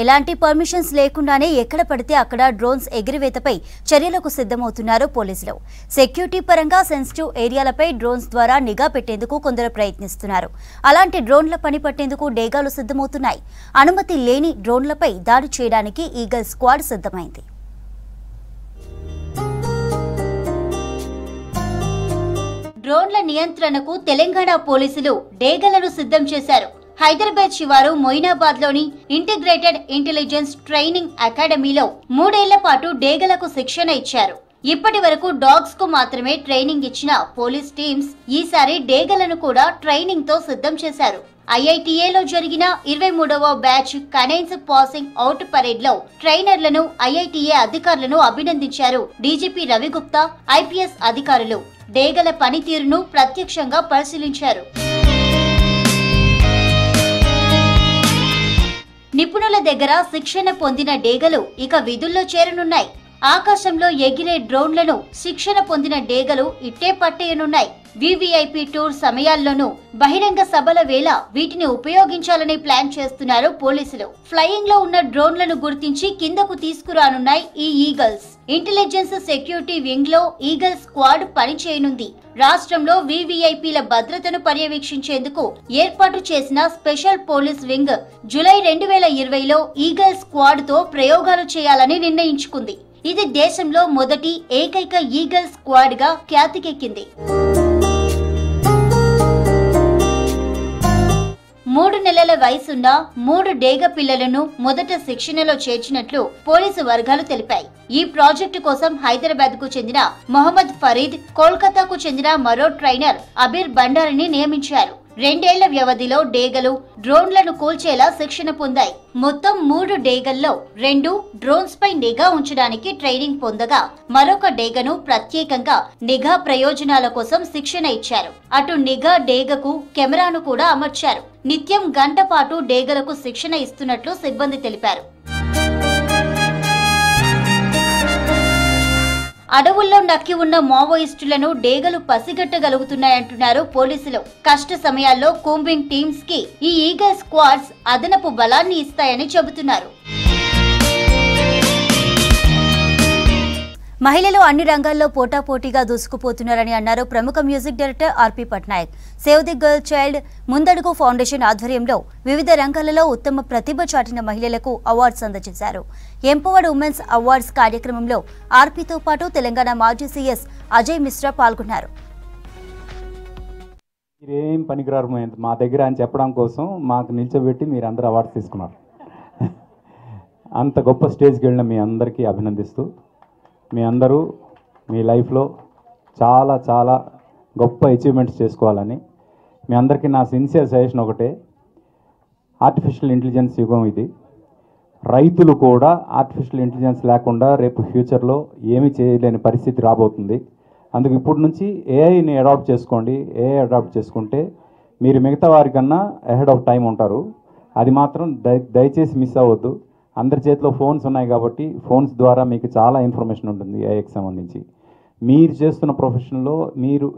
ఎలాంటి పర్మిషన్స్ లేకుండానే ఎక్కడ పడితే అక్కడ డ్రోన్స్ ఎగిరివేతపై చర్యలకు సిద్ధమవుతున్నారు పోలీసులు. సెక్యూరిటీ పరంగా సెన్సిటివ్ ఏరియాలపై డ్రోన్స్ ద్వారా నిఘా పెట్టేందుకు కొందరు ప్రయత్నిస్తున్నారు. అలాంటి డ్రోన్ల పని పట్టేందుకు డేగాలు సిద్ధమవుతున్నాయి. అనుమతి లేని డ్రోన్లపై దాడి చేయడానికి ఈగల్ స్క్వాడ్ సిద్ధమైంది. డ్రోన్ల నియంత్రణకు తెలంగాణ పోలీసులు డేగలను సిద్ధం చేశారు. హైదరాబాద్ శివారు మొయినాబాద్ లోని ఇంటిగ్రేటెడ్ ఇంటెలిజెన్స్ ట్రైనింగ్ అకాడమీలో 3 ఏళ్ల పాటు డేగలకు శిక్షణ ఇచ్చారు. ఇప్పటి వరకు డాగ్స్ కు మాత్రమే ట్రైనింగ్ ఇచ్చిన పోలీస్ టీమ్స్ ఈసారి డేగలను కూడా ట్రైనింగ్ తో సిద్ధం చేశారు. ఐఐటీఏలో జరిగిన 23వ బ్యాచ్ కనైన్స్ పాసింగ్ అవుట్ పరేడ్ లో ట్రైనర్లను, ఐఐటీఏ అధికారులను అభినందించారు డీజీపీ రవిగుప్తా, ఐపీఎస్ అధికారులు. డేగల పనితీరును ప్రత్యక్షంగా పరిశీలించారు. నిపుణుల దగ్గర శిక్షణ పొందిన డేగలు ఇక విధుల్లో చేరనున్నాయి. ఆకాశంలో ఎగిరే డ్రోన్లను శిక్షణ పొందిన డేగలు ఇట్టే పట్టేయనున్నాయి. వివిఐపి టూర్ సమయాల్లోనూ బహిరంగ సభల వేళ వీటిని ఉపయోగించాలని ప్లాన్ చేస్తున్నారు పోలీసులు. ఫ్లయింగ్ లో ఉన్న డ్రోన్లను గుర్తించి కిందకు తీసుకురానున్నాయి ఈ ఈగల్స్. ఇంటెలిజెన్స్ సెక్యూరిటీ వింగ్ లో ఈగల్ స్క్వాడ్ పనిచేయనుంది. రాష్ట్రంలో వివిఐపీల భద్రతను పర్యవేక్షించేందుకు ఏర్పాటు చేసిన స్పెషల్ పోలీస్ వింగ్ జూలై 2020లో ఈగల్ స్క్వాడ్ తో ప్రయోగాలు చేయాలని నిర్ణయించుకుంది. ఇది దేశంలో మొదటి ఏకైక ఈగల్ స్క్వాడ్ గా ఖ్యాతికెక్కింది. 3 నెలల వయసున్న 3 డేగ పిల్లలను మొదట శిక్షణలో చేర్చినట్లు పోలీసు వర్గాలు తెలిపాయి. ఈ ప్రాజెక్టు కోసం హైదరాబాద్ కు చెందిన మొహమ్మద్ ఫరీద్, కోల్కతాకు చెందిన మరో ట్రైనర్ అబీర్ బండారిని నియమించారు. 2 ఏళ్ల వ్యవధిలో డేగలు డ్రోన్లను కూల్చేలా శిక్షణ పొందాయి. మొత్తం 3 డేగల్లో 2 డ్రోన్స్ పై నిఘా ఉంచడానికి ట్రైనింగ్ పొందగా, మరొక డేగను ప్రత్యేకంగా నిఘా ప్రయోజనాల కోసం శిక్షణ ఇచ్చారు. అటు నిఘా డేగకు కెమెరాను కూడా అమర్చారు. నిత్యం గంట పాటు డేగలకు శిక్షణ ఇస్తున్నట్లు సిబ్బంది తెలిపారు. అడవుల్లో నక్కి ఉన్న మావోయిస్టులను డేగలు పసిగట్టగలుగుతున్నాయంటున్నారు పోలీసులు. కష్ట సమయాల్లో కూంబింగ్ టీమ్స్ కి ఈ ఈగల్ స్క్వాడ్స్ అదనపు బలాన్ని ఇస్తాయని చెబుతున్నారు. మహిళలు అన్ని రంగాల్లో పోటాపోటీగా దూసుకుపోతున్నారని అన్నారు ప్రముఖ music director RP Patnaik. Save the girl child ముందడుగు ఫౌండేషన్ ఆధ్వర్యంలో వివిధ రంగాలలో ఉత్తమ ప్రతిభ చాటిన మహిళలకు అవార్డ్స్ అందజేశారు. ఎంపవర్డ్ ఉమెన్స్ అవార్డ్స్ కార్యక్రమంలో ఆర్పితో పాటు తెలంగాణ మాజీ సీఎస్ అజయ్ మిశ్రా పాల్గొన్నారు. మీరేం పనికిరారు మా దగ్గర అని చెప్పడం కోసం మాకు నిల్చోబెట్టి మీరు అందరూ అవార్డ్స్ తీసుకున్నారు. అంత గొప్ప స్టేజ్కి వెళ్ళిన మీ అందరికీ అభినందిస్తూ, మీ అందరూ మీ లైఫ్లో చాలా చాలా గొప్ప అచీవ్మెంట్స్ చేసుకోవాలని మీ అందరికీ నా సిన్సియర్ సజెషన్ ఒకటే. ఆర్టిఫిషియల్ ఇంటెలిజెన్స్ యుగం ఇది. రైతులు కూడా ఆర్టిఫిషియల్ ఇంటెలిజెన్స్ లేకుండా రేపు ఫ్యూచర్లో ఏమీ చేయలేని పరిస్థితి రాబోతుంది. అందుకు ఇప్పటి నుంచి ఏఐని అడాప్ట్ చేసుకోండి. ఏఐ అడాప్ట్ చేసుకుంటే మీరు మిగతా వారికన్నా అహెడ్ ఆఫ్ టైం ఉంటారు. అది మాత్రం దయచేసి మిస్ అవ్వద్దు. అందరి చేతిలో ఫోన్స్ ఉన్నాయి కాబట్టి ఫోన్స్ ద్వారా మీకు చాలా ఇన్ఫర్మేషన్ ఉంటుంది ఏఐకి సంబంధించి. మీరు చేస్తున్న ప్రొఫెషన్లో మీరు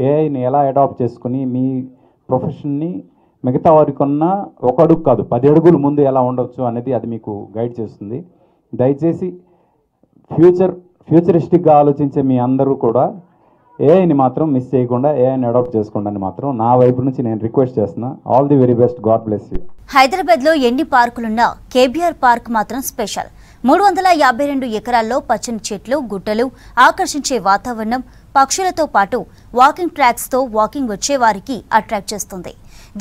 ఏఐని ఎలా అడాప్ట్ చేసుకుని మీ ప్రొఫెషన్ని మిగతా వారికన్నా 1 అడుగు కాదు 10 అడుగులు ముందు ఎలా ఉండొచ్చు అనేది అది మీకు గైడ్ చేస్తుంది. దయచేసి ఫ్యూచరిస్టిక్గా ఆలోచించే మీ అందరూ కూడా ఏఐని మాత్రం మిస్ చేయకుండా ఏఐని అడాప్ట్ చేసుకోండి అని మాత్రం నా వైపు నుంచి నేను రిక్వెస్ట్ చేస్తున్నా. All the very best. God bless you. Hyderabad లో ఎన్ని పార్కులున్నా కేబీఆర్ పార్క్ మాత్రం స్పెషల్. 352 ఎకరాల్లో పచ్చని చెట్లు, గుట్టలు, ఆకర్షించే వాతావరణం, పక్షులతో పాటు వాకింగ్ ట్రాక్స్ తో వాకింగ్ వచ్చే వారికి అట్రాక్ట్ చేస్తుంది.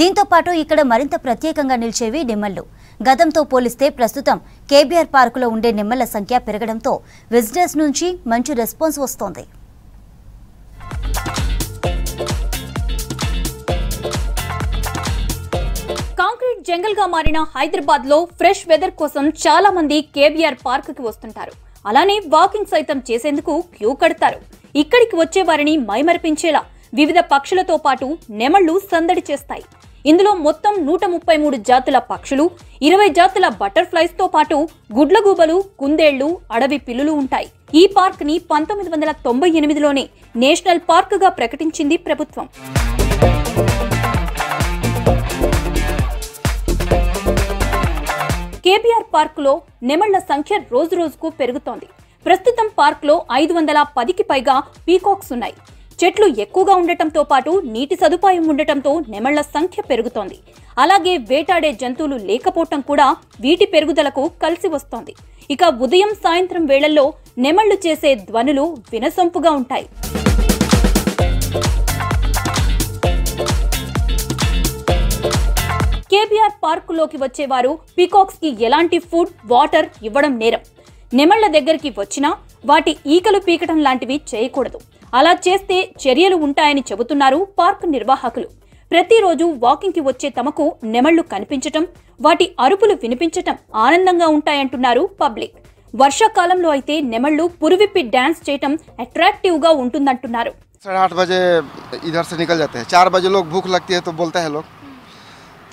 దీంతో పాటు ఇక్కడ మరింత ప్రత్యేకంగా నిలిచేవి నెమళ్లు. గతంతో పోలిస్తే ప్రస్తుతం కేబీఆర్ పార్కులో ఉండే నెమళ్ల సంఖ్య పెరగడంతో విజిటర్స్ నుంచి మంచి రెస్పాన్స్ వస్తోంది. కాంక్రీట్ జంగల్ గా మారిన హైదరాబాద్ లో ఫ్రెష్ వెదర్ కోసం చాలా మంది కేబీఆర్ పార్క్ కి వస్తుంటారు. అలానే వాకింగ్ సైతం చేసేందుకు క్యూ కడతారు. ఇక్కడికి వచ్చే వారిని మైమరిపించేలా వివిధ పక్షులతో పాటు నెమళ్లు సందడి చేస్తాయి. ఇందులో మొత్తం 133 జాతుల పక్షులు, 20 జాతుల బటర్ఫ్లైస్ తో పాటు గుడ్లగూబలు, కుందేళ్లు, అడవి పిల్లులు ఉంటాయి. ఈ పార్క్ ని 1998లోనే నేషనల్ పార్క్ గా ప్రకటించింది ప్రభుత్వం. కేబీఆర్ పార్కులో నెమళ్ల సంఖ్య రోజురోజుకు పెరుగుతోంది. ప్రస్తుతం పార్కులో 510కి పైగా పీకాక్స్ ఉన్నాయి. చెట్లు ఎక్కువగా ఉండటంతో పాటు నీటి సదుపాయం ఉండటంతో నెమళ్ల సంఖ్య పెరుగుతోంది. అలాగే వేటాడే జంతువులు లేకపోవటం కూడా వీటి పెరుగుదలకు కలిసి వస్తోంది. ఇక ఉదయం సాయంత్రం వేళల్లో నెమళ్లు చేసే ధ్వనులు వినసొంపుగా ఉంటాయి. కేబీఆర్ పార్కులోకి వచ్చేవారు పీకాక్స్ కి ఎలాంటి ఫుడ్, వాటర్ ఇవ్వడం నేరం. నెమళ్ల దగ్గరికి వచ్చినా వాటి ఈకలు పీకటం లాంటివి చేయకూడదు. అలా చేస్తే చర్యలు ఉంటాయని చెబుతున్నారు పార్క్ నిర్వాహకులు. ప్రతిరోజు వాకింగ్ కి వచ్చే తమకు నెమళ్లు కనిపించటం, వాటి అరుపులు వినిపించటం ఆనందంగా ఉంటాయంటున్నారు పబ్లిక్. వర్షాకాలంలో అయితే నెమళ్లు పురువిప్పి డాన్స్ చేయటం అట్రాక్టివ్ గా ఉంటుందంటున్నారు. 8:30 बजे इधर से निकल जाते हैं. 4 बजे लोग भूख लगती है तो बोलता है लोग,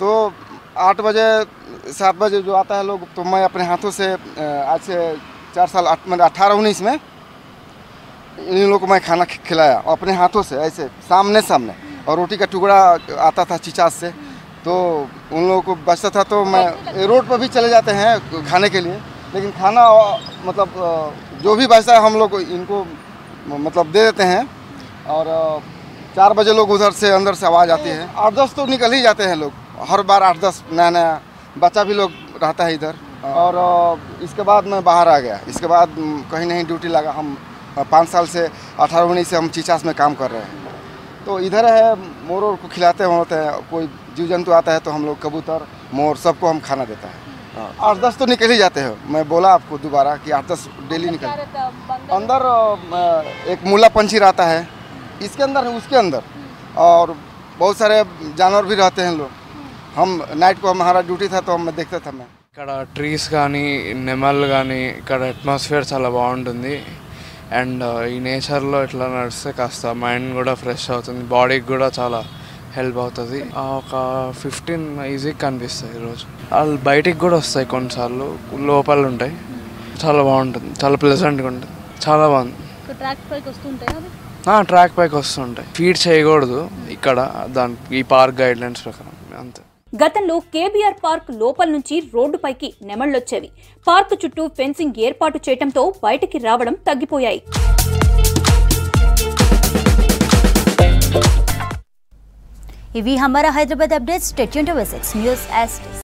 तो 8 बजे 7 बजे जो आता है लोग, तो मैं अपने हाथों से आज से 4 साल 18-19 में इन लोगों को मैं खाना खिलाया अपने हाथों से, ऐसे सामने और रोटी का टुकड़ा आता था चिचास से, तो उन लोगों को बचता था तो मैं रोड पर भी चले जाते हैं खाने के लिए, लेकिन खाना मतलब जो भी बचता है हम लोग इनको मतलब दे देते हैं. और 4 बजे लोग उधर से अंदर से आवाज़ आती है. 8-10 तो निकल ही जाते हैं लोग, हर बार 8-10 नया बच्चा भी लोग रहता है इधर. और इसके बाद मैं बाहर आ गया. इसके बाद कहीं नहीं ड्यूटी लगा. हम 5 साल से 18-19 से हम चिचास में काम कर रहे हैं. तो इधर है मोर को खिलाते होते हैं. कोई जीव जंतु आता है तो हम लोग कबूतर, मोर सबको हम खाना देता है. 8-10 तो निकल ही जाते हैं. मैं बोला आपको दोबारा कि 8-10 डेली निकल. अंदर एक मूला पंछी रहता है, इसके अंदर है, उसके अंदर, और बहुत सारे जानवर भी रहते हैं लोग. हम नाइट को हमारा ड्यूटी था तो हम देखता था. मैं ఇక్కడ ట్రీస్ కానీ నెమళ్ళు కానీ ఇక్కడ అట్మాస్ఫియర్ చాలా బాగుంటుంది. అండ్ ఈ నేచర్లో ఇట్లా నడిస్తే కాస్త మైండ్ కూడా ఫ్రెష్ అవుతుంది, బాడీకి కూడా చాలా హెల్ప్ అవుతుంది. ఒక 15 ఈజీగా కనిపిస్తాయి ఈరోజు. వాళ్ళు బయటికి కూడా వస్తాయి, కొన్నిసార్లు లోపల ఉంటాయి. చాలా బాగుంటుంది, చాలా ప్లెజెంట్గా ఉంటుంది, చాలా బాగుంది. ట్రాక్ పైకి వస్తుంటాయి. ఫీడ్ చేయకూడదు ఇక్కడ ఈ పార్క్ గైడ్ లైన్స్ ప్రకారం, అంతే. గతంలో కేబీఆర్ పార్క్ లోపల నుంచి రోడ్డుపైకి నెమళ్లొచ్చేవి. పార్క్ చుట్టూ ఫెన్సింగ్ ఏర్పాటు చేయడంతో బయటికి రావడం తగ్గిపోయాయి. ఇవి Hamara Hyderabad updates. Stay tuned to V6 news.